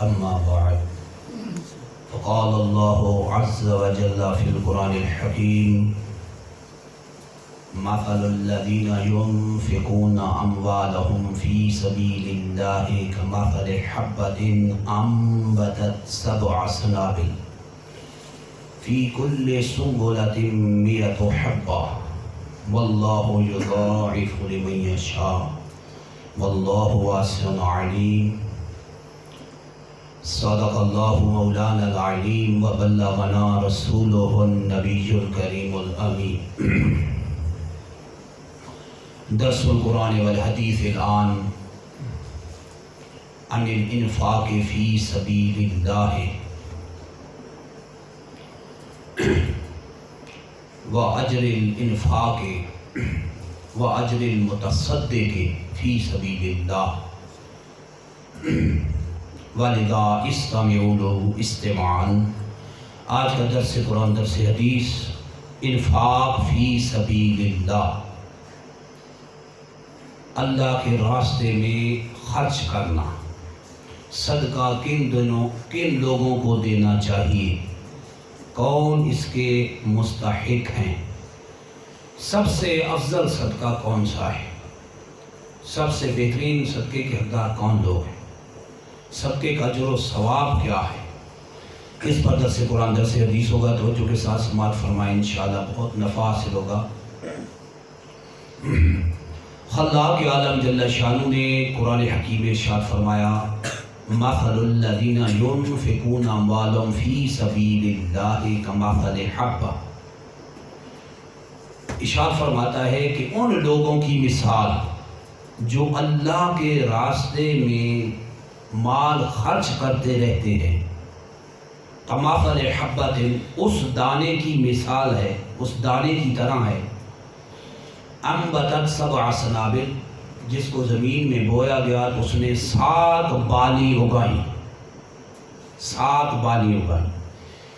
أما بعد فقال الله عز وجل في القرآن الحكيم مثل الذين ينفقون أموالهم في سبيل الله كمثل حبة أنبتت 7 سنابل في كل سنبلة 100 حبة والله يضاعف لمن يشاء والله واسع عليم. صدق الله مولانا العليم وبلغنا رسوله النبي الكريم الأمين. درس القرآن والحديث الآن عن الإنفاق في سبيل الله وأجر الإنفاق وأجر المتصدق في سبيل الله ولذا استمعوا له استماعا. آج کا درس قرآن درس حدیث انفاق فی سبیل اللہ، اللہ کے راستے میں خرچ کرنا. صدقہ کن لوگوں کو دینا چاہیے، کون اس کے مستحق ہیں، سب سے افضل صدقہ کون سا ہے، سب سے بہترین صدقے کے حقدار کون لوگ ہیں، صدقے کا اجر و ثواب کیا ہے. اس پر درس قرآن درس حدیث ہوگا، توجہ کے ساتھ سماعت فرمائیں، انشاءاللہ بہت نفع حاصل ہوگا. خلاق عالم جل شانہ نے قرآن حکیم ارشاد فرمایا مثل الذین ينفقون اموالهم فی سبیل اللہ کمثل حبہ. ارشاد فرماتا ہے کہ ان لوگوں کی مثال جو اللہ کے راستے میں مال خرچ کرتے رہتے ہیں، کمثل حبۃ، اس دانے کی مثال ہے، اس دانے کی طرح ہے، انبتت 7 سنابل، جس کو زمین میں بویا گیا تو اس نے 7 بالی اگائی، 7 بالی اگائی.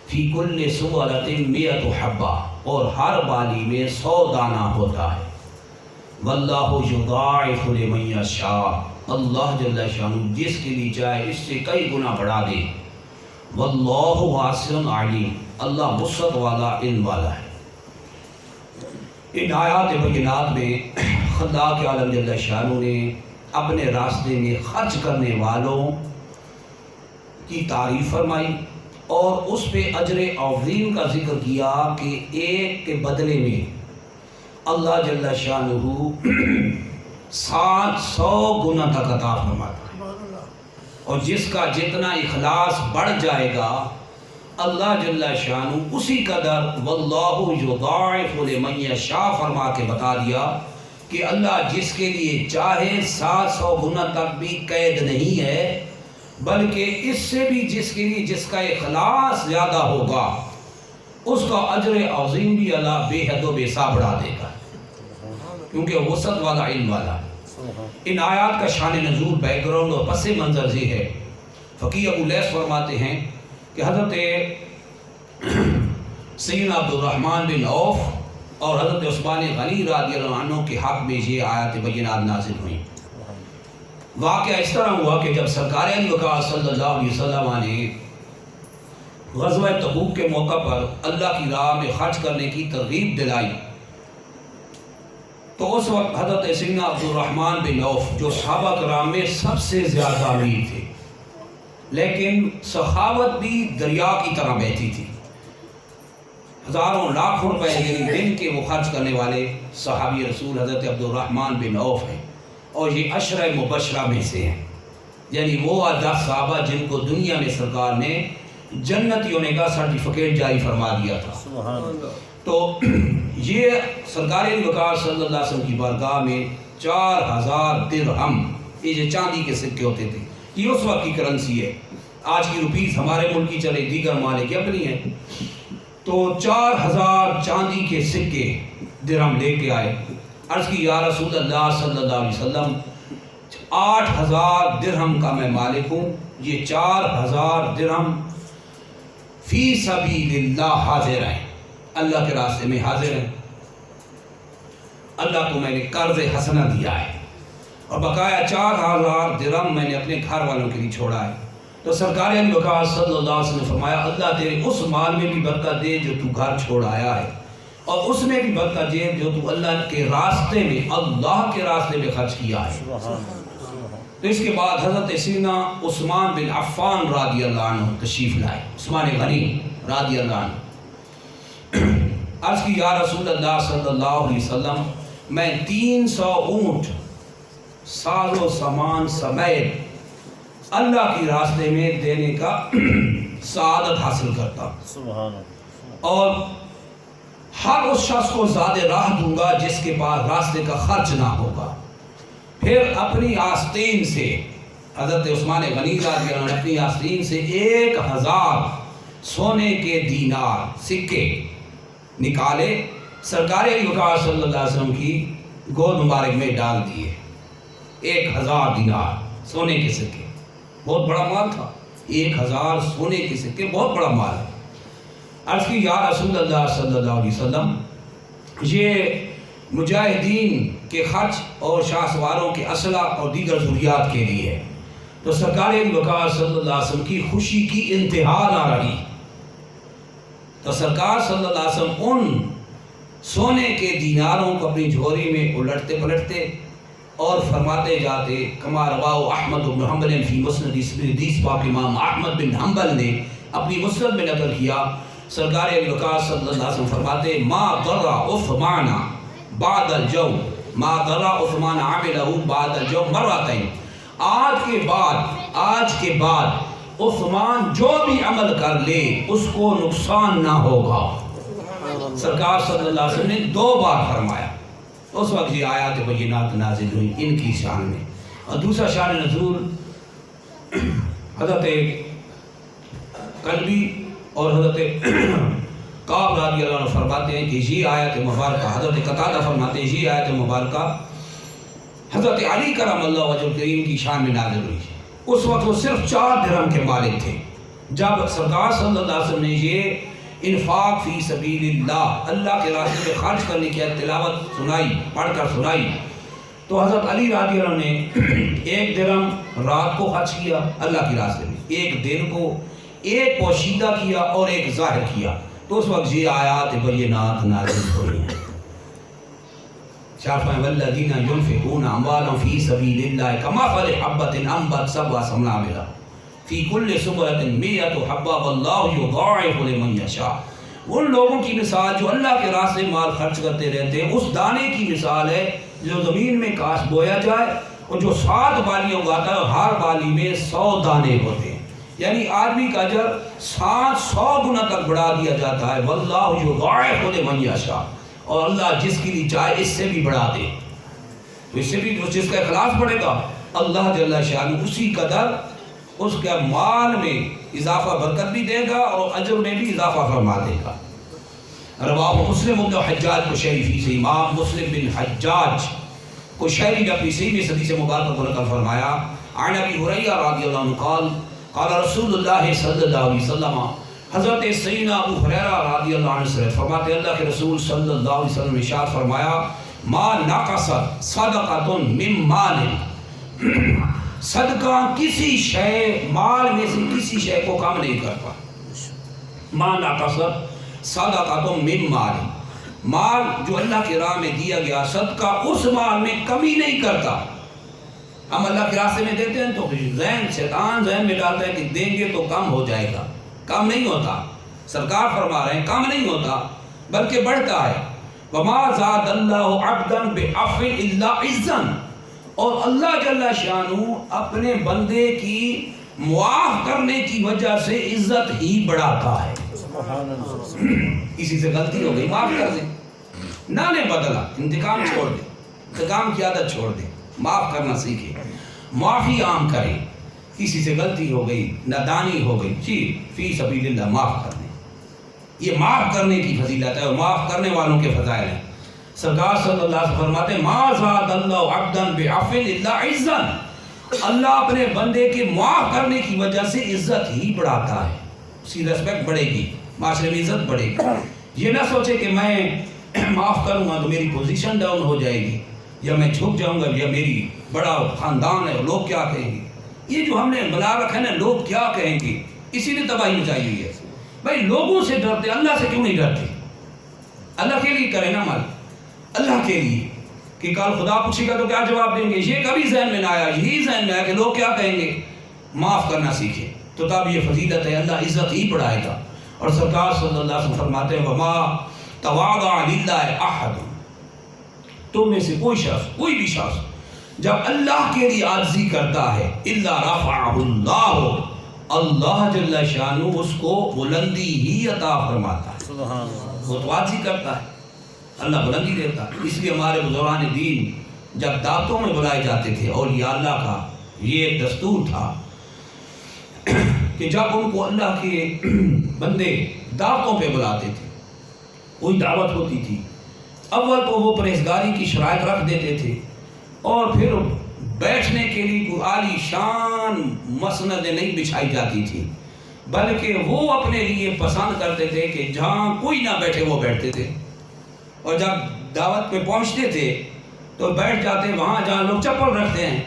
فی کل سنبلۃ 100 حبہ، اور ہر بالی میں 100 دانہ ہوتا ہے. واللہ یضاعف لمن یشاء، اللہ جل شانہ جس کے لیے چاہے اس سے کئی گنا بڑھا دے. واللہ واسع علیم، اللہ وسعت والا، علم والا ہے. ان آیات بینات میں خلاق عالم جل شانہ نے اپنے راستے میں خرچ کرنے والوں کی تعریف فرمائی اور اس پہ اجر عظیم کا ذکر کیا کہ ایک کے بدلے میں اللہ جل شانہ 700 گنا تک عطا فرماتا ہے، اور جس کا جتنا اخلاص بڑھ جائے گا اللہ جل شانہ اسی قدر واللہ یضاعف لمن یشاء فرما کے بتا دیا کہ اللہ جس کے لیے چاہے 700 گنا تک بھی قید نہیں ہے، بلکہ اس سے بھی جس کے لیے جس کا اخلاص زیادہ ہوگا اس کا اجر عظیم بھی اللہ بے حد و بے سا بڑھا دے گا، کیونکہ وسعت والا، علم والا. ان آیات کا شان نزول، بیک گراؤنڈ اور پس منظر یہ ہے. فقیہ ابو لیث فرماتے ہیں کہ حضرت سیدنا عبد الرحمن بن عوف اور حضرت عثمان غنی رضی اللہ عنہ کے حق میں یہ آیات بینات نازل ہوئیں. واقعہ اس طرح ہوا کہ جب سرکار علی وقار صلی اللہ علیہ وسلم نے غزوہ تبوک کے موقع پر اللہ کی راہ میں خرچ کرنے کی ترغیب دلائی، تو اس وقت حضرت سیدنا عبد الرحمن بن عوف جو صحابہ کرام میں سب سے زیادہ امیر تھے، لیکن سخاوت بھی دریا کی طرح بہتی تھی، ہزاروں لاکھوں روپے یعنی دن کے وہ خرچ کرنے والے صحابی رسول حضرت عبد الرحمن بن عوف ہیں، اور یہ عشرہ مبشرہ میں سے ہیں، یعنی وہ 10 صحابہ جن کو دنیا میں سرکار نے جنتی ہونے کا سرٹیفکیٹ جاری فرما دیا تھا. سبحان اللہ. تو یہ سرکار وقار صلی اللہ علیہ وسلم کی بارگاہ میں 4000 درہم، یہ جو چاندی کے سکے ہوتے تھے، یہ اس وقت کی کرنسی ہے. آج کی روپیز ہمارے ملک کی چلے، دیگر مالک اپنی ہیں. تو 4000 چاندی کے سکے درہم لے کے آئے. عرض کی یا رسول اللہ صلی اللہ علیہ وسلم 8000 درہم کا میں مالک ہوں، یہ 4000 درہم فی سبیل اللہ حاضر ہیں، اللہ کے راستے میں حاضر ہیں. اللہ کو میں نے قرض حسنہ دیا ہے، اور بقایا 4000 درہم میں نے اپنے گھر والوں کے لیے چھوڑا ہے. تو سرکار علی وقار صلی اللہ علیہ وسلم نے فرمایا اللہ تیرے اس مال میں بھی برکت دے جو تو گھر چھوڑ آیا ہے، اور اس میں بھی برکت دے جو تو اللہ کے راستے میں، اللہ کے راستے میں خرچ کیا ہے۔ تو اس کے بعد حضرت سیدنا عثمان بن عفان رضی اللہ عنہ تشریف لائے، عثمان غنی رضی اللہ عنہ۔ عرض کی یا رسول اللہ صلی اللہ علیہ وسلم، میں 300 اونٹ ساز و سامان سمیت اللہ کی راستے میں دینے کا سعادت حاصل کرتا، اور ہر اس شخص کو زیادہ راہ دوں گا جس کے پاس راستے کا خرچ نہ ہوگا۔ پھر اپنی آستین سے، حضرت عثمان غنی رضی اللہ عنہ نے اپنی آستین سے 1000 سونے کے دینار سکے نکالے، سرکار علی وقار صلی اللہ علیہ وسلم کی گود مبارک میں ڈال دیے۔ 1000 دینار سونے کے سکے، بہت بڑا مال تھا، 1000 سونے کے سکے بہت بڑا مال ہے۔ عرض کی یا رسول اللہ صلی اللہ علیہ وسلم، یہ مجاہدین کے خرچ اور شاہ سواروں کے اسلحہ اور دیگر ضروریات کے لیے ہے۔ تو سرکار علی وقار صلی اللہ علیہ وسلم کی خوشی کی انتہا نہ رہی، تو سرکار صلی اللہ علیہ وسلم ان سونے کے دیناروں کو اپنی جھولی میں الٹتے پلٹتے اور فرماتے جاتے، کما رواہ احمد بن حنبل فی مسند، حدیث پاک امام احمد بن حنبل نے اپنی مسند میں نقل کیا، سرکار علی وقار صلی اللہ علیہ وسلم فرماتے ما ضر عثمان بعد الجوم ما ضر عثمان عملہ بعد الجوم مرتين، آج کے بعد عثمان جو بھی عمل کر لے اس کو نقصان نہ ہوگا۔ سرکار صلی اللہ علیہ وسلم نے 2 بار فرمایا۔ اس وقت یہ آیات بینات نازل ہوئی ان کی شان میں۔ اور دوسرا شان نزول حضرت قلبی اور حضرت کعب رضی اللہ عنہ فرماتے ہیں کہ یہ آیت مبارکہ، حضرت قتادہ فرماتے ہیں یہ آیت مبارکہ حضرت علی کرم اللہ وجہ کریم کی شان میں نازل ہوئی۔ اس وقت وہ صرف 4 درہم کے مالک تھے۔ جب سرکار صلی اللہ علیہ وسلم نے یہ انفاق فی سبیل اللہ، اللہ کے راستے میں خرچ کرنے کی تلاوت سنائی، پڑھ کر سنائی، تو حضرت علی رضی اللہ عنہ نے 1 درہم رات کو خرچ کیا اللہ کے راستے میں، 1 دن کو، 1 پوشیدہ کیا اور 1 ظاہر کیا۔ تو اس وقت یہ آیات بینات نازل ہوئی ہیں۔ شارفیں والذین ينفقون اموالهم فی سبیل اللہ کمثل حبۃ انبتت 7 سنابل فی کل سنبلۃ 100 حبۃ واللہ یضاعف لمن یشاء۔ ان لوگوں کی مثال جو اللہ کے راستے میں مال خرچ کرتے رہتے ہیں، اس دانے کی مثال ہے جو زمین میں کاش بویا جائے اور جو 7 بالیاں اگاتا ہے، اور ہر بالی میں 100 دانے ہوتے ہیں، یعنی آدمی کا اجر 700 گنا تک بڑھا دیا جاتا ہے۔ واللہ یضاعف لمن یشاء، اور اللہ جس کے لیے چاہے اس سے بھی بڑھا دے، تو اس سے بھی جس کا اخلاص بڑھے گا اللہ جل شانہ اسی قدر اس کے مال میں اضافہ برکت بھی دے گا اور اجر میں بھی اضافہ فرما دے گا۔ رواہ مسلم بن حجاج قشیری سے، امام مسلم بن حجاج قشیری نے اپنی صحیح میں حدیث مبارکہ کو نقل فرمایا، عن ابی ہریرہ رضی اللہ عنہ قال قال رسول اللہ صلی اللہ علیہ وسلم، حضرت سیدنا ابو ہریرہ رضی اللہ عنہ سے فرماتے اللہ کے رسول صلی اللہ علیہ وسلم نے ارشاد فرمایا، ما نقصت صدقۃ من مال، صدقہ کسی شے مال میں سے کسی شے کو کم نہیں کرتا۔ ما نقصت صدقۃ من مال، مال جو اللہ کی راہ میں دیا گیا صدقہ اس مال میں کمی نہیں کرتا۔ ہم اللہ کے راستے میں دیتے ہیں تو ذہن شیطان ذہن میں ڈالتا ہے کہ دیں گے تو کم ہو جائے گا، کم نہیں ہوتا۔ سرکار فرما رہے ہیں کم نہیں ہوتا بلکہ بڑھتا ہے۔ وما زاد اللہ عبدا بعفو الا عزا، اور اللہ جل شانہ اپنے بندے کی معاف کرنے کی وجہ سے عزت ہی بڑھاتا ہے۔ کسی سے غلطی ہو گئی معاف کر دیں، نہ نے بدلا، انتقام چھوڑ دیں، انتقام کی عادت چھوڑ دیں، معاف کرنا سیکھیں، معافی عام کریں۔ کسی سے غلطی ہو گئی، نادانی ہو گئی، جی فی سبیل اللہ معاف کر دیں۔ یہ معاف کرنے کی فضیلت ہے اور معاف کرنے والوں کے فضائل ہیں۔ سرکار صلی اللہ علیہ وسلم فرماتے ہیں ما زاد اللہ عبدا بعفو الا عزا، اللہ اپنے بندے کے معاف کرنے کی وجہ سے عزت ہی بڑھاتا ہے، اس کی ریسپیکٹ بڑھے گی، معاشرے میں عزت بڑھے گی۔ یہ نہ سوچے کہ میں معاف کروں گا تو میری پوزیشن ڈاؤن ہو جائے گی، یا میں جھک جاؤں گا، یا میری بڑا خاندان ہے لوگ کیا کہیں گے۔ یہ جو ہم نے بنا رکھا ہے نا لوگ کیا کہیں گے، اسی نے تباہی مچائی ہوئی ہے۔ بھائی لوگوں سے ڈرتے، اللہ سے کیوں نہیں ڈرتے؟ اللہ کے لیے کرے نا عمل، اللہ کے لیے، کہ کل خدا پوچھے گا تو کیا جواب دیں گے؟ یہ کبھی ذہن میں نہ آیا، یہی ذہن میں آیا کہ لوگ کیا کہیں گے، معاف کرنا سیکھے، تو تب یہ فضیلت ہے، اللہ عزت ہی بڑھائے گا۔ اور سرکار صلی اللہ علیہ وسلم فرماتے ہیں وما تواضع للہ احد، تم میں سے کوئی شخص، کوئی بھی شخص جب اللہ کے لیے عاجزی کرتا ہے الا رفعہ اللہ، اللہ جل شانہ اس کو بلندی ہی عطا فرماتا ہے۔ سبحان اللہ۔ وہ تو عاجزی کرتا ہے، اللہ بلندی دیتا ہے۔ اس لیے ہمارے بزرگان دین جب دعوتوں میں بلائے جاتے تھے، اولیاء اللہ کا یہ ایک دستور تھا کہ جب ان کو اللہ کے بندے دعوتوں پہ بلاتے تھے، کوئی دعوت ہوتی تھی، اول تو وہ پرہیزگاری کی شرائط رکھ دیتے تھے، اور پھر بیٹھنے کے لیے کوئی عالی شان مسندیں نہیں بچھائی جاتی تھی، بلکہ وہ اپنے لیے پسند کرتے تھے کہ جہاں کوئی نہ بیٹھے وہ بیٹھتے تھے، اور جب دعوت پہ پہنچتے تھے تو بیٹھ جاتے وہاں جہاں لوگ چپل رکھتے ہیں،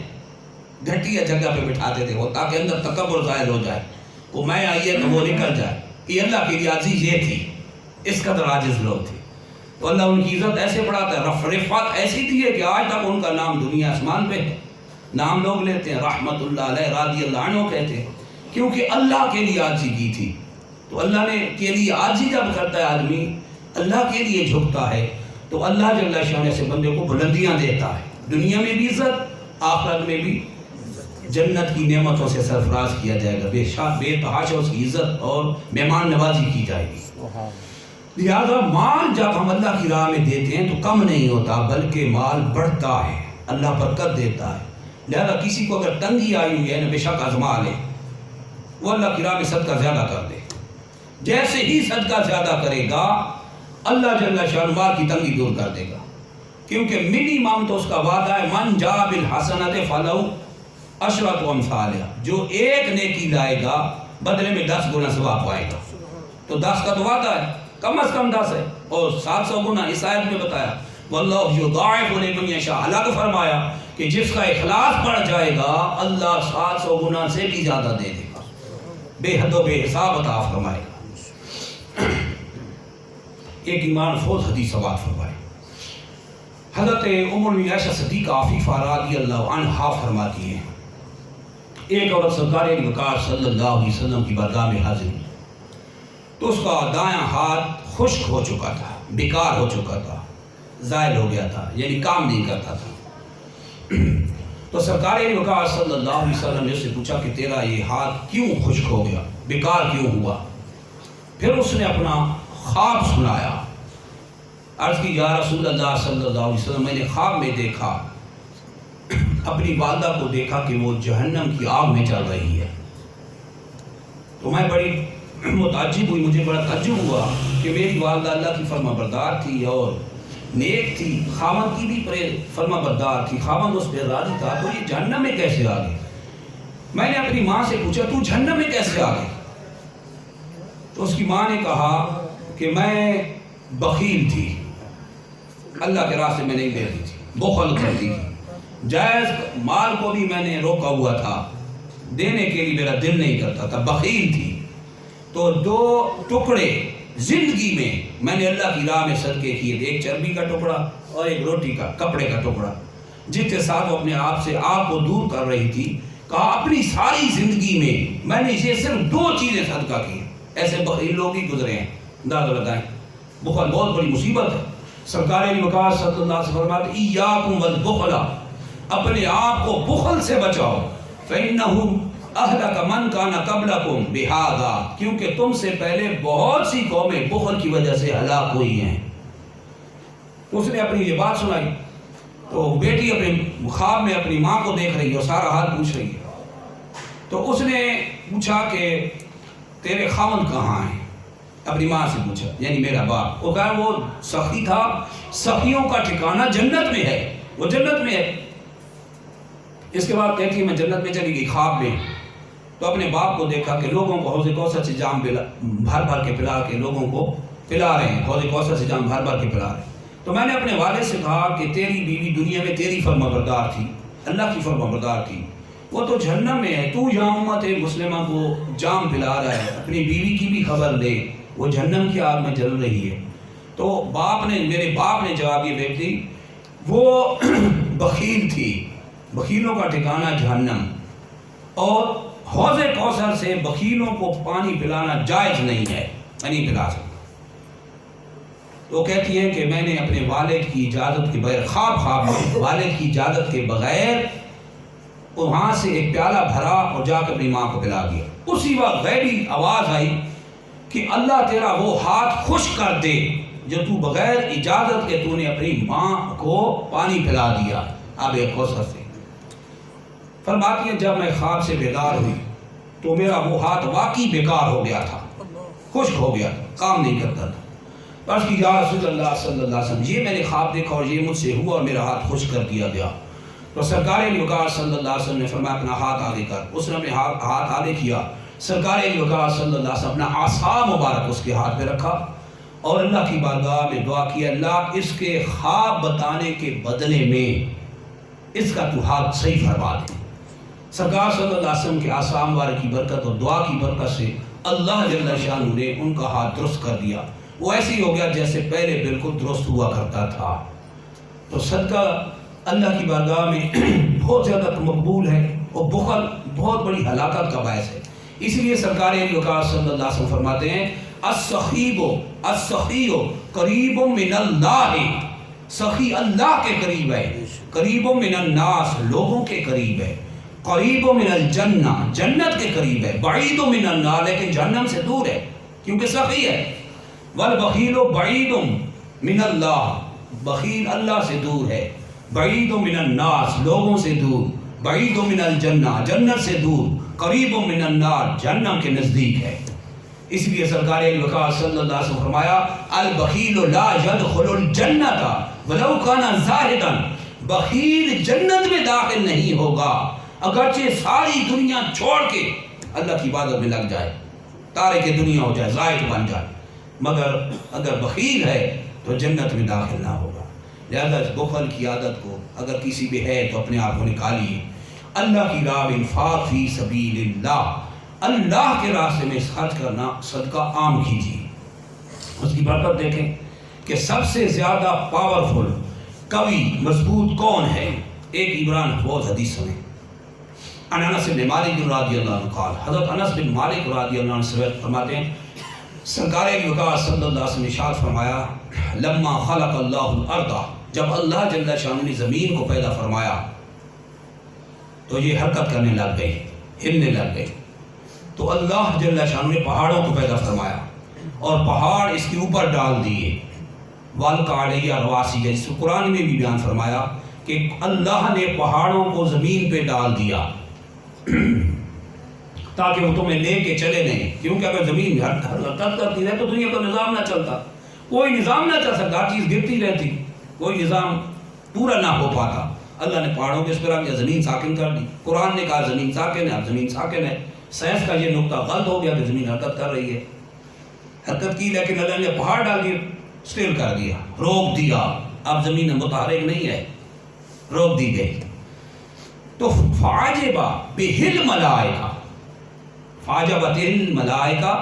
گھٹیا جگہ پہ بٹھاتے تھے وہ، تاکہ اندر تکبر ظاہر ہو جائے، وہ میں آئیے تو وہ نکل جائے۔ یہ اللہ کی عاجزی یہ تھی، اس قدر عاجز لوگ تھے، تو اللہ ان کی عزت ایسے بڑھاتا ہے، رفعت ایسی تھی ہے کہ آج تک ان کا نام دنیا آسمان پہ ہے، نام لوگ لیتے ہیں، رحمت اللہ علیہ رضی اللہ عنہ کہتے ہیں، کیونکہ اللہ کے لیے عاجزی کی تھی۔ تو اللہ نے کے لیے عاجزی جب کرتا ہے آدمی، اللہ کے لیے جھکتا ہے، تو اللہ جل شانہ سے بندے کو بلندیاں دیتا ہے، دنیا میں بھی عزت، آخرت میں بھی جنت کی نعمتوں سے سرفراز کیا جائے گا، بے تحاشا اس کی عزت اور مہمان نوازی کی جائے گی۔ لہذا مال جب ہم اللہ کی راہ میں دیتے ہیں تو کم نہیں ہوتا، بلکہ مال بڑھتا ہے، اللہ برکت دیتا ہے۔ لہذا کسی کو اگر تنگی آئی ہوئی ہے نا، بے شک آزما لے، وہ اللہ کی راہ میں صدقہ زیادہ کر دے، جیسے ہی صدقہ زیادہ کرے گا اللہ جل شانہ مال کی تنگی دور کر دے گا، کیونکہ منیمم تو اس کا وعدہ ہے من جاء بالحسنۃ فلہ عشرۃ امثالھا، جو ایک نیکی لائے گا بدلے میں 10 گنا ثواب پائے گا۔ تو 10 کا تو وعدہ ہے، کم از کم 10 ہے، اور 700 گنا اس آیت میں بتایا، واللہ یضاعف لمن یشاء، اللہ کو فرمایا کہ جس کا اخلاص بڑھ جائے گا اللہ 700 گنا سے بھی زیادہ دے دے گا، بے حد و بے حساب عطا فرمائے گا۔ ایک ایمان افروز حدیث سماعت فرمائے، حضرت ام المؤمنین عائشہ صدیقہ عفیفہ رضی اللہ عنہا فرماتی ہیں، ایک عورت سرکار وقار صلی اللہ علیہ وسلم کی بارگاہ میں حاضر ہوئی، تو اس کا دایاں ہاتھ خشک ہو چکا تھا، بیکار ہو چکا تھا، زائل ہو گیا تھا، یعنی کام نہیں کرتا تھا۔ تو سرکار وقار صلی اللہ علیہ وسلم نے اس سے پوچھا کہ تیرا یہ ہاتھ کیوں خشک ہو گیا، بیکار کیوں ہوا؟ پھر اس نے اپنا خواب سنایا، عرض کی یا رسول اللہ صلی اللہ علیہ وسلم، میں نے خواب میں دیکھا، اپنی والدہ کو دیکھا کہ وہ جہنم کی آگ میں چل رہی ہے، تو میں بڑی متعجب ہوئی، مجھے بڑا تعجب ہوا کہ میری والدہ اللہ کی فرما بردار تھی اور نیک تھی، خاوند کی بھی فرما بردار تھی، خاوند اس پہ راضی تھا، تو یہ جہنم میں کیسے آ گئی؟ میں نے اپنی ماں سے پوچھا تو جہنم میں کیسے آ گئی؟ تو اس کی ماں نے کہا کہ میں بخیل تھی، اللہ کے راستے میں نہیں دیتی تھی، بخل کرتی تھی، جائز مال کو بھی میں نے روکا ہوا تھا، دینے کے لیے میرا دل نہیں کرتا تھا، بخیل تھی۔ تو 2 ٹکڑے زندگی میں نے اللہ کی راہ میں صدقے کیے، ایک چربی کا ٹکڑا اور ایک روٹی کا کپڑے کا ٹکڑا، جس کے ساتھ وہ اپنے آپ سے آگ کو دور کر رہی تھی۔ کہا اپنی ساری زندگی میں نے یہ صرف 2 چیزیں صدقہ کی، ایسے بخیل لوگ ہی گزرے ہیں، اندازہ لگائیں، بخل بہت بڑی مصیبت ہے۔ سرکار وقار صلی اللہ علیہ وسلم فرماتے ایاکم والبخل، اپنے آپ کو بخل سے بچاؤ، فإنہ اہلک من کان قبلکم بہذا، کیونکہ تم سے پہلے بہت سی قومیں بخل کی وجہ سے ہلاک ہوئی ہیں۔ اس نے اپنی یہ بات سنائی، تو بیٹی اپنے خواب میں اپنی ماں کو دیکھ رہی ہے اور سارا حال پوچھ رہی ہے، تو اس نے پوچھا کہ تیرے خاوند کہاں ہیں؟ اپنی ماں سے پوچھا، یعنی میرا باپ۔ وہ کہا وہ سخی تھا، سخیوں کا ٹھکانہ جنت میں ہے، وہ جنت میں ہے۔ اس کے بعد کہتی ہے میں جنت میں چلی گئی خواب میں، تو اپنے باپ کو دیکھا کہ لوگوں کو حوض کوثر سے جام بھر بھر کے پلا کے لوگوں کو پلا رہے ہیں، حوض کوثر سے جام بھر بھر کے پلا رہے ہیں۔ تو میں نے اپنے والد سے کہا کہ تیری بیوی دنیا میں تیری فرما بردار تھی، اللہ کی فرما بردار تھی، وہ تو جہنم میں ہے، تو یہاں امت مسلمہ کو جام پلا رہا ہے، اپنی بیوی کی بھی خبر لے، وہ جہنم کی آگ میں جل رہی ہے۔ تو میرے باپ نے جواب یہ دی تھی، وہ بخیل تھی، بخیلوں کا ٹھکانہ جہنم، اور حوض کوثر سے بخیلوں کو پانی پلانا جائز نہیں ہے، میں نہیں پلا سکتا۔ وہ کہتی ہے کہ میں نے اپنے والد کی اجازت کے بغیر خواب والد کی اجازت کے بغیر وہاں سے ایک پیالہ بھرا اور جا کے اپنی ماں کو پلا دیا۔ اسی وقت غیبی آواز آئی کہ اللہ تیرا وہ ہاتھ خشک کر دے جو تو بغیر اجازت کے تو نے اپنی ماں کو پانی پلا دیا آب کوثر سے۔ فرماتی ہے جب میں خواب سے بیدار ہوئی تو میرا وہ ہاتھ واقعی بیکار ہو گیا تھا، خشک ہو گیا تھا، کام نہیں کرتا تھا۔ بس کہ یا رسول اللہ صلی اللہ علیہ وسلم، یہ میں نے خواب دیکھا اور یہ مجھ سے ہوا اور میرا ہاتھ خشک کر دیا گیا۔ تو سرکار وقار صلی اللہ علیہ وسلم نے فرمایا اپنا ہاتھ آگے کر۔ اس نے اپنے ہاتھ آگے کیا، سرکار وقار صلی اللہ علیہ وسلم اپنا عصا مبارک اس کے ہاتھ پہ رکھا اور اللہ کی بارگاہ میں دعا کیا، اللہ اس کے خواب بتانے کے بدلے میں اس کا تو ہاتھ صحیح فرما دے۔ سرکار صلی اللہ علیہ وسلم کے عصا مبارک کی برکت اور دعا کی برکت سے اللہ جل شانہ نے ان کا ہاتھ درست کر دیا، وہ ایسے ہی ہو گیا جیسے پہلے بالکل درست ہوا کرتا تھا۔ تو صدقہ اللہ کی بارگاہ میں بہت زیادہ مقبول ہے، اور بخل بہت بڑی ہلاکت کا باعث ہے۔ اس لیے سرکار وقار صلی اللہ علیہ وسلم فرماتے ہیں السخی قریب من اللہ، سخی اللہ کے قریب ہے، قریب من الناس لوگوں کے قریب ہے، قریب من الجنہ جنت کے قریب ہے، بعید من النار لیکن جہنم سے دور ہے کیونکہ سخی ہے۔ والبخیل بعید من اللہ، بخیل اللہ سے دور ہے، بعید من الناس لوگوں سے دور، بعید من الجنہ جنت سے دور، قریب من النار جہنم کے نزدیک ہے۔ اس لیے سرکار وقار صلی اللہ علیہ وسلم فرمایا البخیل لا يدخل الجنۃ ولو کان زاہدا، بخیل جنت میں داخل نہیں ہوگا اگرچہ ساری دنیا چھوڑ کے اللہ کی عبادت میں لگ جائے، تارک دنیا ہو جائے، زاہد بن جائے، مگر اگر بخیل ہے تو جنت میں داخل نہ ہوگا۔ لہذا اس بخل کی عادت کو اگر کسی بھی ہے تو اپنے آپ کو نکالیے، اللہ کی راہ انفاق فی سبیل اللہ، اللہ کے راستے میں خرچ کرنا صدقہ عام کیجیے۔ اس کی برکت دیکھیں کہ سب سے زیادہ پاورفل قوی مضبوط کون ہے۔ ایک عمران بہت حدیث سنیں، انس بن مالک رضی اللہ عنہ قال، حضرت انس بن مالک رضی اللہ عنہ سے فرماتے ہیں سرکار وقار صلی اللہ علیہ وسلم نے ارشاد فرمایا لما خلق اللہ الارض، جب اللہ جل شانہ نے زمین کو پیدا فرمایا تو یہ حرکت کرنے لگ گئی، ہلنے لگ گئی، تو اللہ جل شانہ نے پہاڑوں کو پیدا فرمایا اور پہاڑ اس کے اوپر ڈال دیے، والقى علیہ رواسی، جس کو قرآن میں بھی بیان فرمایا کہ اللہ نے پہاڑوں کو زمین پہ ڈال دیا تاکہ وہ تمہیں لے کے چلے نہیں، کیونکہ اگر زمین حرکت کرتی رہے تو دنیا کا نظام نہ چلتا، کوئی نظام نہ چل سکتا، ہر چیز گرتی رہتی، کوئی نظام پورا نہ ہو پاتا۔ اللہ نے پہاڑوں کے اس پر کیا زمین ساکن کر دی، قرآن نے کہا زمین ساکن ہے، اب زمین ساکن ہے۔ سائنس کا یہ نقطہ غلط ہو گیا کہ زمین حرکت کر رہی ہے، حرکت کی لیکن اللہ نے پہاڑ ڈال دیے، اسٹل کر دیا، روک دیا، اب زمین متحرک نہیں ہے، روک دی گئی۔ تو فعجب بہ الملائکہ، فعجبت الملائکہ،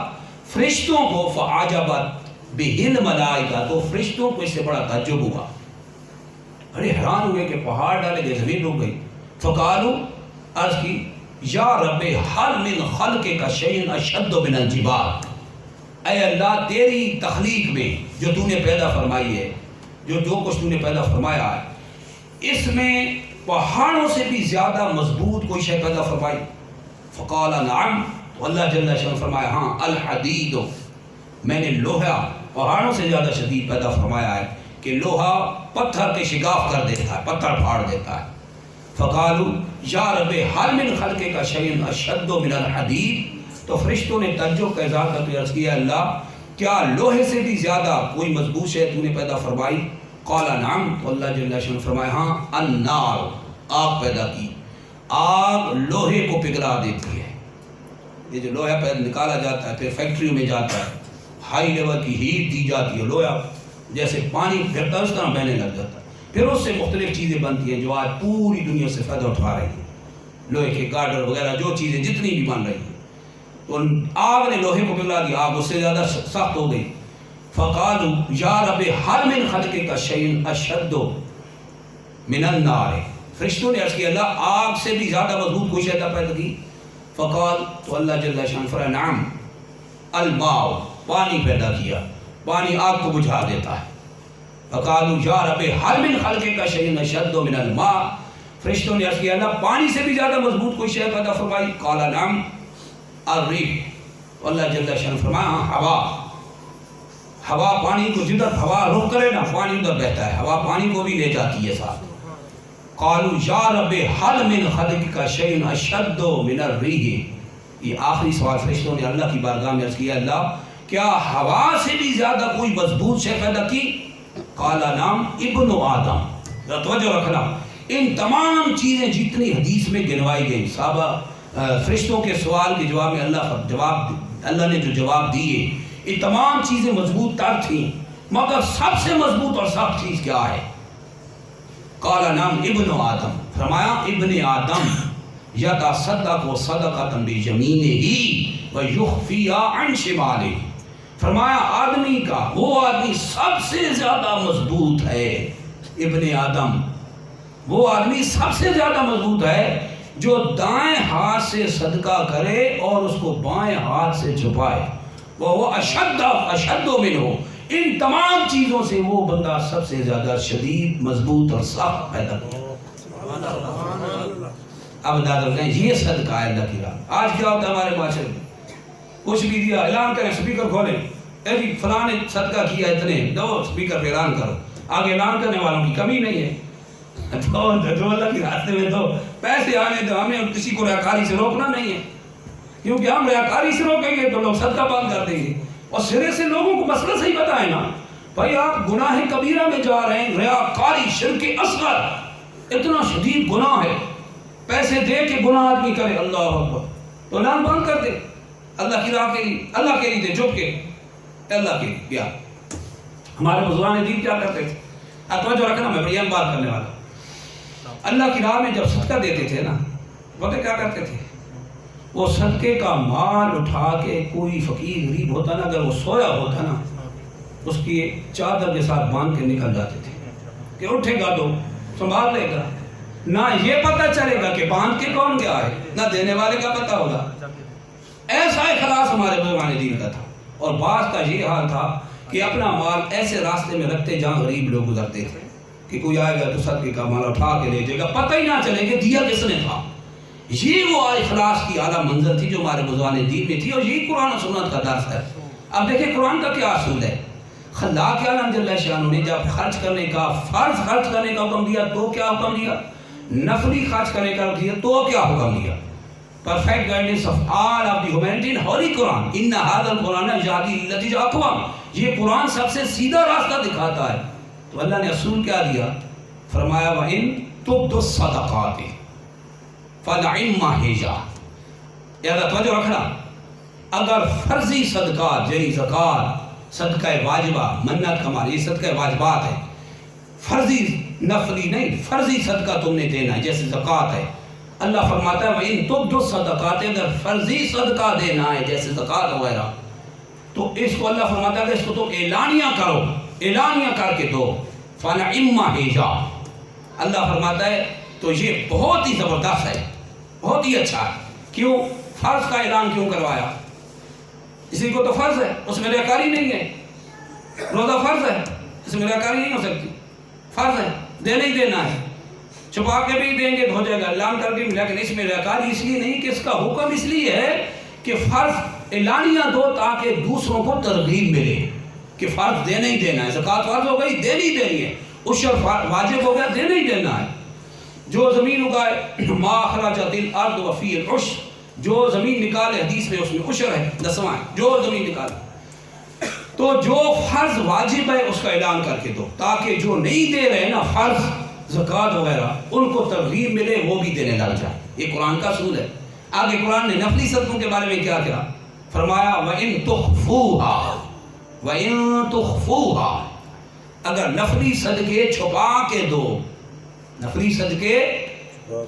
فرشتوں کو فعجبت بہ الملائکہ، تو فرشتوں کو اس سے بڑا تعجب ہوا، بڑے حیران ہوئے کہ پہاڑ ڈالے گئے زمین رک گئی۔ فقالوا، عرض کی یا رب حل من خلقک شیء اشد من الجبال، اے اللہ تیری تخلیق میں جو تو نے پیدا فرمائی ہے، جو کچھ تو نے پیدا فرمایا ہے، اس میں پہاڑوں سے بھی زیادہ مضبوط کوئی شے پیدا فرمائی؟ فقال نعم، تو اللہ جل شانہ فرمایا ہاں، الحدید، میں نے لوہا پہاڑوں سے زیادہ شدید پیدا فرمایا ہے کہ لوہا پتھر کے شگاف کر دیتا ہے، پتھر پھاڑ دیتا ہے۔ فقالوا یا رب حل من خلقک شیء اشد من الحدید، تو فرشتوں نے تعجب کا اظہار کرتے عرض کیا اللہ کیا لوہے سے بھی زیادہ کوئی مضبوط شے تو نے پیدا فرمائی؟ قال نعم، تو اللہ جل شانہ فرمایا ہاں، النار، آگ پیدا کی، آگ لوہے کو پگھلا دیتی ہے۔ یہ جو لوہا پہلے نکالا جاتا ہے پھر فیکٹریوں میں جاتا ہے، ہائی لیول کی ہیٹ دی جاتی ہے، لوہا جیسے پانی پھرتا ہے اس طرح بہنے لگ جاتا ہے، پھر اس سے مختلف چیزیں بنتی ہیں جو آج پوری دنیا سے فائدہ اٹھا رہی ہیں۔ لوہے کے گارڈر وغیرہ جو چیزیں جتنی بھی بن رہی ہیں، تو آگ نے لوہے کو پگھلا دیا، آگ اس سے زیادہ سخت ہو گئی. فقالوا یا رب هل من خلقك شيء اشد من النار. فرشتوں نے عرض کیا اللہ آگ سے بھی زیادہ مضبوط کوئی شے پیدا کی؟ فقال، تو اللہ جل شان فرمایا نعم الماء، پانی پیدا کیا، پانی آگ کو بجھا دیتا ہے. فقالوا یا رب هل من خلقك شيء اشد من الماء. فرشتوں نے عرض کیا اللہ پانی سے بھی زیادہ مضبوط کوئی شے پیدا فرمائی؟ قال نعم الريح. اللہ جل شان فرمایا ہوا، ہوا پانی کو جدھر ہوا رخ کرے نا پانی ادھر بہتا ہے، ہوا پانی کو بھی لے جاتی ہے ساتھ. قالوا یا رب هل من خلقك شيء اشد من الريح. یہ آخری سوال فرشتوں نے اللہ کی بارگاہ میں عرض کیا اللہ کیا ہوا سے بھی زیادہ کوئی مضبوط شے پیدا کی؟ قال نعم ابن آدم. توجہ رکھنا، ان تمام چیزیں جتنی حدیث میں گنوائی گئی، صحابہ فرشتوں کے سوال کے جواب میں اللہ نے جو جواب دیے، یہ تمام چیزیں مضبوط تر تھیں، مگر سب سے مضبوط اور سخت چیز کیا ہے؟ قال نعم ابن آدم. فرمایا ابن آدم یتصدق صدقۃ بیمینہ ویخفی عن شمالہ. فرمایا آدمی کا وہ آدمی سب سے زیادہ مضبوط ہے، ابن آدم وہ آدمی سب سے زیادہ مضبوط ہے جو دائیں ہاتھ سے صدقہ کرے اور اس کو بائیں ہاتھ سے چھپائے. وہ اشد منہ، ان تمام چیزوں سے وہ بندہ سب سے زیادہ شدید مضبوط اور سخت پیدا کیا. اب دادا کہیں یہ صدقہ ہے اللہ کی راہ. آج کیا ہوتا ہے ہمارے معاشرے میں، کچھ بھی دیا اعلان کریں، سپیکر کھولیں، اے جی فلاں نے صدقہ کیا اتنے، دو سپیکر پہ اعلان کرو. آگے اعلان کرنے والوں کی کمی نہیں ہے، دو اللہ کے راستے میں دو، پیسے آنے دو. ہمیں کسی کو ریاکاری سے روکنا نہیں ہے، کیونکہ ہم ریاکاری سے روکیں گے تو لوگ صدقہ بند کر دیں گے. اور سرے سے لوگوں کو مسئلہ صحیح بتائیں نا بھائی، آپ گناہ کبیرہ میں جا رہے ہیں، ریاکاری شرک اصغر اتنا شدید گناہ ہے، پیسے دے کے گناہ آدمی کرے، اللہ اکبر، تو اعلان بند کر دے اللہ کی راہ کے لیے، اللہ کے لیے دے، جھک کے اللہ کے لیے. ہمارے بزرگان دین کیا کرتے تھے؟ توجہ رکھنا، میں بڑی اہم بات کرنے والا. اللہ کی راہ میں جب صدقہ دیتے تھے نا، وقت کیا کرتے تھے؟ وہ صدقے کا مال اٹھا کے کوئی فقیر غریب ہوتا نا، اگر وہ سویا ہوتا نا، اس کی چادر کے ساتھ باندھ کے نکل جاتے تھے کہ اٹھے گا تو سنبھال لے گا. نہ یہ پتہ چلے گا کہ باندھ کے کون گیا ہے، نہ دینے والے کا پتہ ہوگا. ایسا اخلاص ہمارے بزرگان دین کا تھا. اور بعض کا یہ حال تھا کہ اپنا مال ایسے راستے میں رکھتے جہاں غریب لوگ گزرتے تھے کہ کوئی آئے گا تو صدقے کا مال اٹھا کے لے جائے گا، پتہ ہی نہ چلے کہ دیا کس نے تھا. یہ وہ اخلاص کی اعلیٰ منظر تھی جو ہمارے بزرگان دین میں تھی، اور یہی قرآن و سنت کا درس ہے. اب دیکھیں قرآن کا کیا اصول ہے. خلاق عالم جل شانہ نے جب خرچ کرنے کا، فرض خرچ کرنے کا حکم دیا تو کیا حکم دیا؟ نفلی خرچ کرنے کا دیا تو کیا حکم دیا؟ perfect guidance of all of the humanity in holy Quran. inna hadha al-Quran yahdi lillati hiya aqwam. یہ قرآن سب سے سیدھا راستہ دکھاتا ہے. تو اللہ نے اصول کیا دیا؟ فرمایا وَإِن تُبْدُوا الصَّدَقَاتِ فَنِعِمَّ هِيَ. یاد توجہ رکھنا، اگر فرضی صدقات یعنی زکوٰۃ، صدقہ واجبہ، منت کمال، یہ صدقہ واجبات ہے، فرضی نفلی نہیں، فرضی صدقہ تم نے دینا ہے جیسے زکوٰۃ ہے. اللہ فرماتا ہے وَإِن تُبْدُوا الصَّدَقَاتِ، اگر فرضی صدقہ دینا ہے جیسے زکوٰۃ وغیرہ، تو اس کو اللہ فرماتا ہے کہ اس کو تم اعلانیہ کرو، اعلانیہ کر کے دو. فَنِعِمَّ هِيَ. اللہ فرماتا ہے تو یہ بہت ہی زبردست ہے، بہت ہی اچھا ہے. کیوں؟ فرض کا اعلان کیوں کروایا؟ اسی کو تو فرض ہے، اس میں ریاکاری نہیں ہے. روزہ فرض ہے، اس میں ریاکاری نہیں ہو سکتی، فرض ہے، دینا ہی دینا ہے. چھپا کے بھی دیں گے تو ہو جائے گا، اعلان کر کے، لیکن اس میں ریاکاری اس لیے نہیں کہ اس کا حکم اس لیے ہے کہ فرض اعلانیہ دو تاکہ دوسروں کو ترغیب ملے کہ فرض دینا ہی دینا ہے. زکوٰۃ فرض ہو گئی، دینی ہی دینی ہے. عشر واجب ہو گیا، دینا ہی دینا ہے. جو زمین اگائے ما اخرجت الارض وفی العشر، جو زمین نکالے، حدیث میں اس میں عشر ہے، 10واں ہے، جو زمین نکالے. تو جو فرض واجب ہے اس کا اعلان کر کے دو تاکہ جو نہیں دے رہے نا فرض زکوٰۃ وغیرہ، ان کو ترغیب ملے، وہ بھی دینے لگ جائے. یہ قرآن کا اصول ہے. آگے قرآن نے نفلی صدقوں کے بارے میں کیا کہا؟ فرمایا وَإِن تُخْفُوهَا وَإِن تُخْفُوهَا. اگر نفلی صدقے چھپا کے دو، نفلی صدقے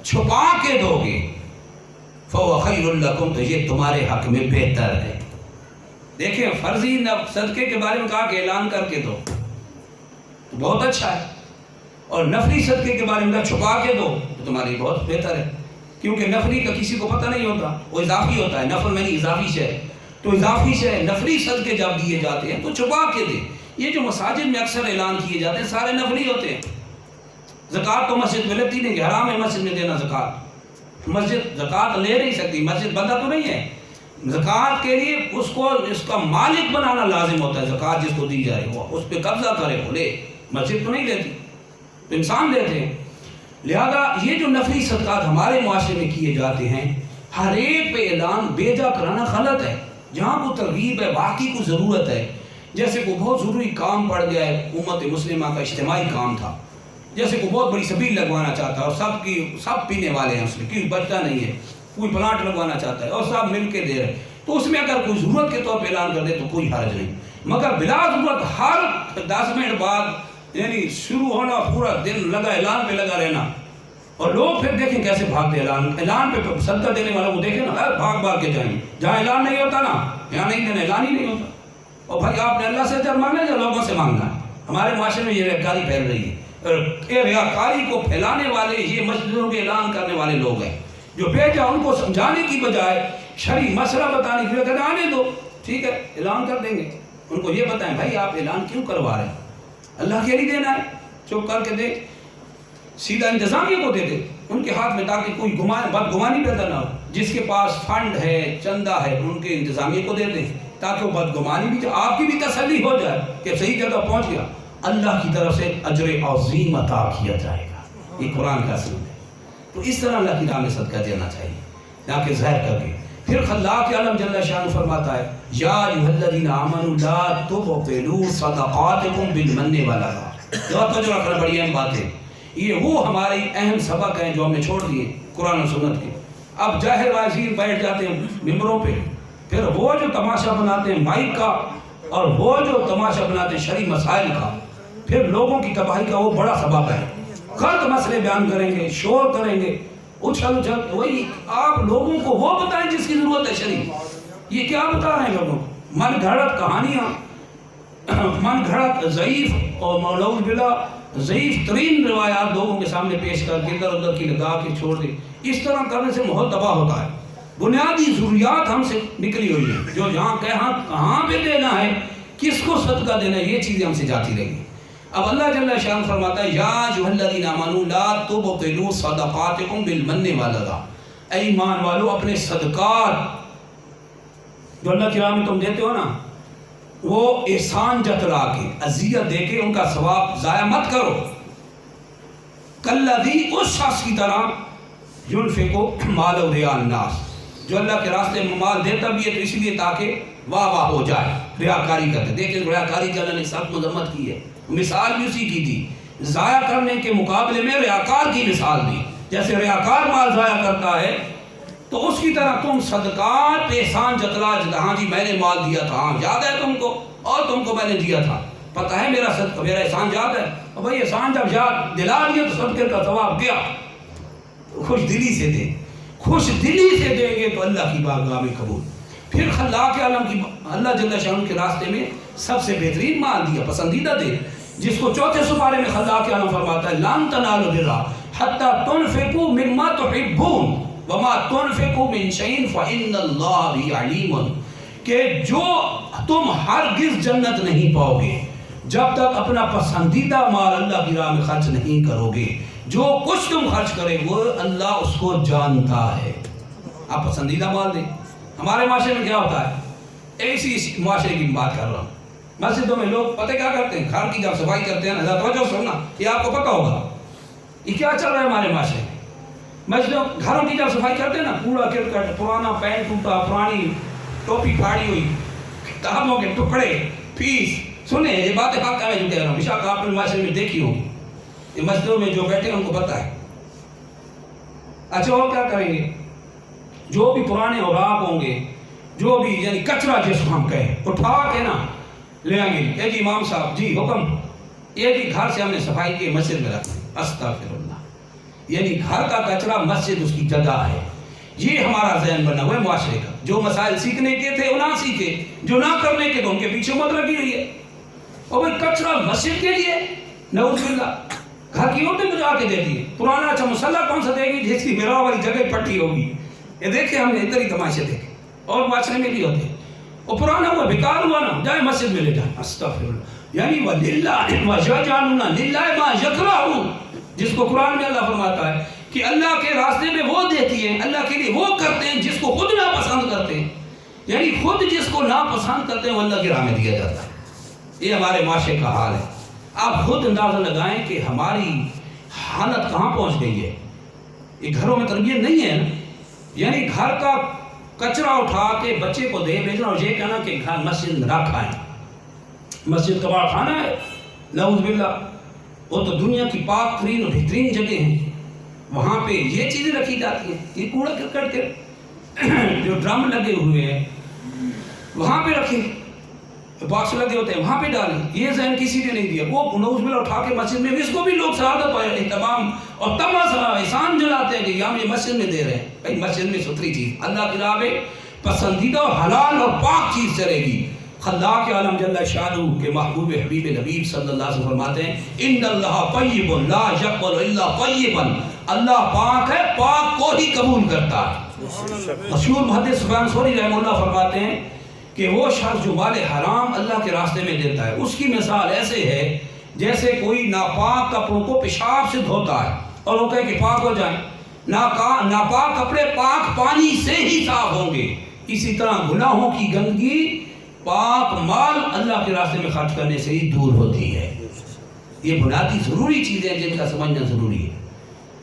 چھپا کے دو گے فَهُوَ خَيْرٌ لَكُمْ، تو یہ تمہارے حق میں بہتر ہے۔ دیکھیں فرضی صدقے کے بارے میں کہا کہ اعلان کر کے دو، تو بہت اچھا ہے، اور نفلی صدقے کے بارے میں کہا چھپا کے دو، تو تمہارے لیے بہت بہتر ہے، کیونکہ نفلی کا کسی کو پتہ نہیں ہوتا، وہ اضافی ہوتا ہے، نفل میں نہیں اضافی شے، تو اضافی شے نفلی صدقے جب دیے جاتے ہیں تو چھپا کے دیں۔ یہ جو مساجد میں اکثر اعلان کیے جاتے ہیں سارے نفلی ہوتے ہیں۔ زکوٰۃ تو مسجد میں لیتی نہیں کہ حرام ہے مسجد میں دینا زکوٰۃ، مسجد زکوٰۃ لے نہیں سکتی، مسجد بندہ تو نہیں ہے، زکوٰۃ کے لیے اس کا مالک بنانا لازم ہوتا ہے، زکوٰۃ جس کو دی جائے وہ اس پہ قبضہ کرے، وہ لے، مسجد تو نہیں لیتی، تو انسان لیتے ہیں۔ لہذا یہ جو نفلی صدقات ہمارے معاشرے میں کیے جاتے ہیں، ہر ایک پہ اعلان بیجا کرانا غلط ہے۔ جہاں کو ترغیب ہے، واقعی کو ضرورت ہے، جیسے کوئی بہت ضروری کام پڑ گیا ہے، امت مسلمہ کا اجتماعی کام تھا، جیسے کوئی بہت بڑی سبیل لگوانا چاہتا ہے اور سب پینے والے ہیں، اس میں کوئی بچتا نہیں ہے، کوئی پلانٹ لگوانا چاہتا ہے اور سب مل کے دے رہے ہیں، تو اس میں اگر کوئی ضرورت کے طور پہ اعلان کر دے تو کوئی حرج نہیں، مگر بلا ضرورت ہر 10 منٹ بعد یعنی شروع ہونا پورا دن لگا اعلان پہ لگا رہنا، اور لوگ پھر دیکھیں کیسے بھاگتے اعلان پہ صدقہ دینے والا وہ دیکھیں نا بھاگ کے جائیں، جہاں اعلان نہیں ہوتا نا یہاں نہیں دینا، اعلان ہی نہیں ہوتا۔ اور بھائی آپ نے اللہ سے اجر مانگنا ہے یا لوگوں سے مانگنا ہے؟ ہمارے معاشرے میں یہ ریاکاری پھیل رہی ہے، یہ ریاکاری کو پھیلانے والے یہ مسجدوں کے اعلان کرنے والے لوگ ہیں، جو بھیجا ان کو سمجھانے کی بجائے شرعی مسئلہ بتانے کی بجائے آنے دو، ٹھیک ہے اعلان کر دیں گے، ان کو یہ بتائیں بھائی آپ اعلان کیوں کروا رہے ہیں، اللہ کے لیے دینا ہے، چپ کر کے دے، سیدھا انتظامیہ کو دے دے ان کے ہاتھ میں، تاکہ کوئی بدگمانی پیدا نہ ہو، جس کے پاس فنڈ ہے چندہ ہے ان کے انتظامیہ کو دے دیں، تاکہ وہ بدگمانی بھی آپ کی بھی تسلی ہو جائے کہ صحیح جگہ پہنچ گیا، اللہ کی طرف سے اجر عظیم عطا کیا جائے گا، یہ قرآن کا اصول ہے۔ تو اس طرح اللہ کی راہ میں صدقہ دینا چاہیے، نہ کہ زہر کر کے۔ پھر خلاق عالم جل شانہ فرماتا ہے یا ایھا الذین آمنوا لا تبطلوا صدقاتکم بالمن والعذا، توجہ رکھنا بڑی اہم بات ہے، یہ وہ ہماری اہم سبق ہیں جو ہم نے چھوڑ دیے قرآن و سنت کے۔ اب ظاہر واعظین بیٹھ جاتے ہیں ممبروں پہ، پھر وہ جو تماشا بناتے ہیں مائک کا اور وہ جو تماشا بناتے ہیں شرعی مسائل کا، پھر لوگوں کی تباہی کا وہ بڑا سبب ہے، غلط مسئلے بیان کریں گے، شور کریں گے، اچھل وہی آپ لوگوں کو وہ بتائیں جس کی ضرورت ہے شرعی، یہ کیا بتا رہے ہیں لوگوں کو؟ من گھڑت کہانیاں، من گھڑت ضعیف اور نعوذ باللہ ضعیف ترین روایات لوگوں کے سامنے پیش کر کے ادھر ادھر کی لگا کے چھوڑ دے، اس طرح کرنے سے ماحول تباہ ہوتا ہے۔ بنیادی ضروریات ہم سے نکلی ہوئی ہیں، جو جہاں کہاں پہ دینا ہے، کس کو صدقہ دینا ہے، یہ چیزیں ہم سے جاتی رہی ہیں۔ اب اللہ جل شانہ فرماتا ہے یا ایھا الذین آمنوا لا تبطلوا صدقاتکم بالمن والعذا، اے ایمان والو اپنے صدقات جو اللہ کی راہ میں تم دیتے ہو نا، وہ احسان جتلا کے اذیت دے کے ان کا ثواب ضائع مت کرو، کالذی اس شخص کی طرح ينفق مالہ رئاء الناس، جو اللہ کے راستے میں مال دیتا بھی ہے تو اس لیے تاکہ واہ واہ ہو جائے، ریاکاری کرتے۔ دیکھیں ریاکاری کی اللہ نے سخت مذمت کی ہے، مثال بھی اسی کی تھی، ضائع کرنے کے مقابلے میں ریاکار کی مثال دی، جیسے ریاکار مال ضائع کرتا ہے تو اس کی طرح تم صدقات پہ احسان جتلا، ہاں جی میں نے مال دیا تھا، ہاں یاد ہے تم کو، اور تم کو میں نے دیا تھا، پتہ ہے میرا صدقہ، میرا احسان یاد ہے، اور بھائی احسان جب یاد دلا دیا تو صدقے کا ثواب گیا، خوش دلی سے دے، خوش دلی سے دیں گے تو اللہ کی بارگاہ میں قبول۔ پھر خلاق عالم کی اللہ جل شانہ کے راستے میں سب سے بہترین مال دیا، پسندیدہ دے، جس کو چوتھے سپارے میں خلاق عالم فرماتا ہے لن تنالوا البر حتی تنفقوا مما تحبون وما تنفقوا من شیء فإن اللہ به علیم، کہ جو تم ہرگز جنت نہیں پاؤ گے جب تک اپنا پسندیدہ مال اللہ کی راہ میں خرچ نہیں کرو گے، جو کچھ تم خرچ کرے وہ اللہ اس کو جانتا ہے۔ آپ پسندیدہ مال دیں۔ ہمارے معاشرے میں کیا ہوتا ہے، ایسی معاشرے کی بات کر رہا ہوں، مسجدوں میں لوگ پتہ کیا کرتے ہیں، گھر کی جب صفائی کرتے ہیں نا، توجہ سننا، یہ آپ کو پتہ ہوگا یہ کیا چل رہا ہے ہمارے معاشرے میں۔ مسجدوں گھروں کی جب صفائی کرتے ہیں نا، کوڑا کرکٹ، پرانا پینٹ ٹوٹا، پرانی ٹوپی پھاڑی ہوئی، کتابوں کے ٹکڑے، فیس، سنیں یہ باتیں حق ہے جو کہہ رہا ہوں، بشک آپ نے معاشرے میں دیکھی ہوگی، یہ مسجدوں میں جو بیٹھے ہیں ان کو پتہ ہے۔ اچھا اور کیا کریں گے، جو بھی پرانے اوراق ہوں گے، جو بھی یعنی کچرا جس کو ہم کہیں، اٹھا کے نا لے آئیں گے، اے جی امام صاحب جی حکم، یہ جی گھر سے ہم نے صفائی کی مسجد میں رکھ، استغفر اللہ، یعنی گھر کا کچرا مسجد اس کی جگہ ہے، یہ ہمارا ذہن بنا ہوا ہے معاشرے کا. جو مسائل سیکھنے کے تھے وہ نہ سیکھے, جو نہ کرنے کے تو ان کے پیچھے مت لگی ہوئی ہے. اور بھائی کچرا مسجد کے لیے, نعوذ باللہ, گھر کی عورتیں بجا کے دیتی ہے. پرانا اچھا مسلح کون سا دے گی جس کی میرا والی جگہ پٹی ہوگی. یہ دیکھیں ہم نے ادھر ہی تماشے دیکھے, اور معاشرے میں بھی ہوتے ہیں. اور پرانا ہوا بیکار ہوا نا, جائے مسجد میں لے جائیں. استغفراللہ. یعنی وَلِلَّهِ وَيَجْعَلُونَ لِلَّهِ مَا يَكْرَهُونَ, جس کو قرآن میں اللہ فرماتا ہے کہ اللہ کے راستے میں وہ دیتی ہیں, اللہ کے لیے وہ کرتے ہیں جس کو خود ناپسند کرتے ہیں. یعنی خود جس کو ناپسند کرتے ہیں وہ اللہ کی راہ میں دیا جاتا ہے. یہ ہمارے معاشرے کا حال ہے. آپ خود اندازہ لگائیں کہ ہماری حالت کہاں پہنچ گئی ہے. یہ گھروں میں تربیت نہیں ہے نا. یعنی گھر کا کچرا اٹھا کے بچے کو دے بھیجنا اور یہ کہنا کہ گھر مسجد میں نہ کھائیں. مسجد کباڑ خانہ ہے, نعوذ باللہ. وہ تو دنیا کی پاک ترین اور بہترین جگہ ہیں, وہاں پہ یہ چیزیں رکھی جاتی ہیں. یہ کوڑا کرکٹ کے جو ڈرم لگے ہوئے ہیں وہاں پہ رکھیں, باکس لگے ہوتے ہیں وہاں پہ ڈالیں. یہ ذہن کسی نے نہیں دیا. وہ نعوذ باللہ اٹھا کے مسجد میں, اس کو بھی لوگ سعادت اور اہتمام اور تماشا احسان جلاتے ہیں کہ ہم یہ مسجد میں دے رہے ہیں. بھائی مسجد میں ستھری چیز, اللہ کی راہ میں پسندیدہ اور حلال اور پاک چیز چلے گی. خلاق عالم جل شانہ کے محبوب حبیب نبی صلی اللہ علیہ وسلم فرماتے ہیں ان اللہ طیب لا یقبل الا طیبا, اللہ پاک ہے, پاک کو ہی قبول کرتا ہے. مشہور محدث سفیان ثوری رحمہ اللہ فرماتے ہیں کہ وہ شخص جو مال حرام اللہ کے راستے میں دیتا ہے, اس کی مثال ایسے ہے جیسے کوئی ناپاک کپڑوں کو پیشاب سے دھوتا ہے اور وہ کہے کہ پاک ہو جائیں. ناپاک کپڑے پاک پانی سے ہی صاف ہوں گے. اسی طرح گناہوں کی گندگی پاک مال اللہ کے راستے میں خرچ کرنے سے ہی دور ہوتی ہے. یہ بنیادی ضروری چیزیں جن کا سمجھنا ضروری ہے.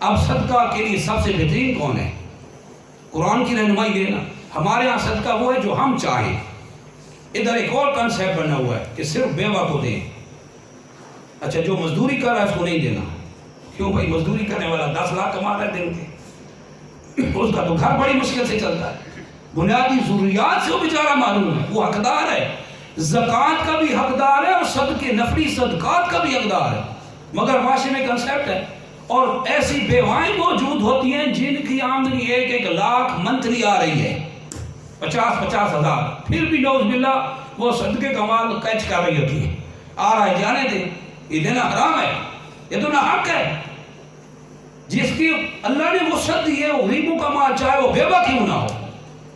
اب صدقہ کے لیے سب سے بہترین کون ہے؟ قرآن کی رہنمائی دینا. ہمارے ہاں صدقہ وہ ہے جو ہم چاہیں. ادھر ایک اور کنسیپٹ بنا ہوا ہے کہ صرف بیوہ کو دیں. اچھا جو مزدوری کر رہا ہے اس کو نہیں دینا. کیوں بھائی؟ مزدوری کرنے والا 10 لاکھ کما رہا ہے دن کے, اس کا تو گھر بڑی مشکل سے چلتا ہے. بنیادی ضروریات سے وہ بیچارہ معلوم ہے, وہ حقدار ہے. زکوٰۃ کا بھی حقدار ہے اور صدقے نفلی صدقات کا بھی حقدار ہے. مگر معاشرے میں کنسیپٹ ہے, اور ایسی بیوائیں موجود ہوتی ہیں جن کی آمدنی 1-1 لاکھ منتھلی آ رہی ہے, 50-50 ہزار, پھر بھی نعوذ باللہ وہ صدقے کا مال کیچ کر رہی ہوتی ہے. آ رہا ہے جانے دیں, یہ دینا حرام ہے, یہ تو ناحق ہے. جس کی اللہ نے وسعت دی ہے وہ غریبوں کا مال چاہے وہ بیوہ کیوں نہ ہو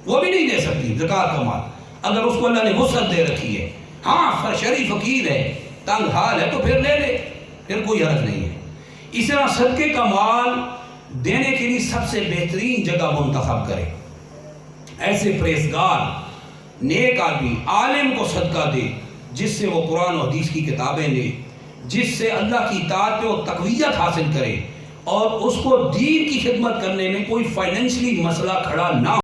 وہ بھی نہیں دے سکتی زکوٰۃ کا مال, اگر اس کو اللہ نے وسعت دے رکھی ہے. ہاں شریف فقیر ہے, تنگ حال ہے, تو پھر لے لے, پھر کوئی حرج نہیں ہے. اس طرح صدقے کا مال دینے کے لیے سب سے بہترین جگہ منتخب کرے. ایسے پرہیزگار نیک آدمی عالم کو صدقہ دے جس سے وہ قرآن و حدیث کی کتابیں لے, جس سے اللہ کی اطاعت پہ وہ تقویت حاصل کرے, اور اس کو دین کی خدمت کرنے میں کوئی فائنینشلی مسئلہ کھڑا نہ